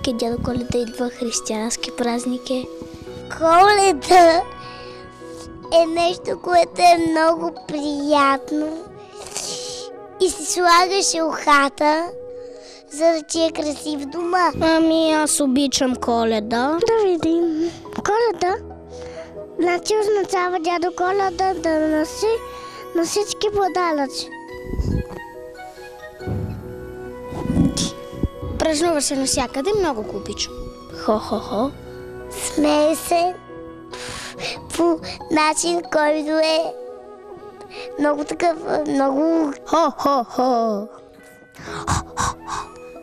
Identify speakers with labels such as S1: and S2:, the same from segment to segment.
S1: е Дядо Коледа идва, християнски празник е.
S2: Коледа е нещо, което е много приятно и си слагаш ухата, за да ти е красив дома.
S1: Ами аз обичам Коледа.
S2: Да видим. Коледа, значи означава Дядо Коледа да носи на всички подаръци.
S1: Празнува се навсякъде, много го обичам. Хо-хо-хо.
S2: Смее се по начин, който е много такъв, много
S1: Хо-хо-хо.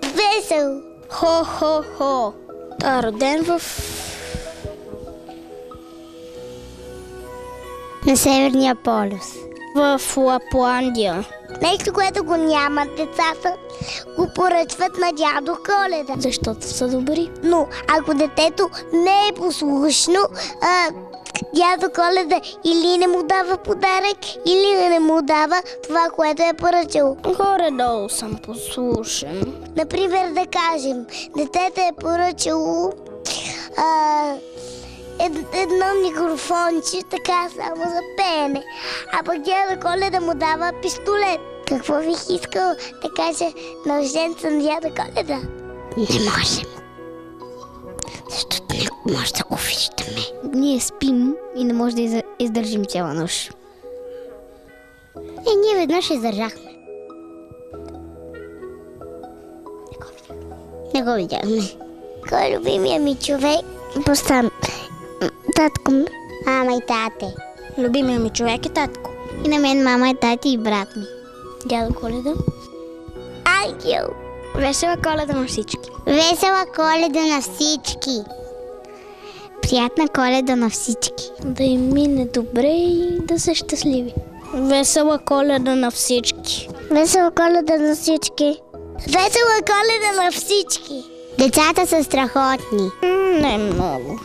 S2: весел.
S1: Хо-хо-хо. Роден
S2: На Северния полюс.
S1: в Лапландия.
S2: Нещо, което го нямат децата, го поръчват на Дядо Коледа.
S1: Защото са добри.
S2: Но ако детето не е послушно, Дядо Коледа или не му дава подарък, или не му дава това, което е поръчал.
S1: Горе-долу съм послушен.
S2: Например, да кажем, детето е поръчало едно микрофонче, така само за пеене. А пък Дядо Коледа му дава пистолет. Какво бих искал да кажа на рожденца на Дядо Коледа? Не можем. Защото не може да го виждаме.
S1: Ние спим и не може да издържим цяла нощ.
S2: Ние веднъж издържахме. Не го видяхме. Кой е любимия ми човек? Просто татко ми. Мама и тате.
S1: Любимия ми човек е татко.
S2: И на мен мама и тати и брат ми.
S1: Дядо Коледа.
S2: Ангел.
S1: Весела Коледа на всички.
S2: Весела Коледа на всички. Приятна Коледа на всички.
S1: Да им мине добре и да са щастливи. Весела Коледа на всички.
S2: Весела Коледа на всички. Весела Коледа на всички. Децата са страхотни.
S1: Не много.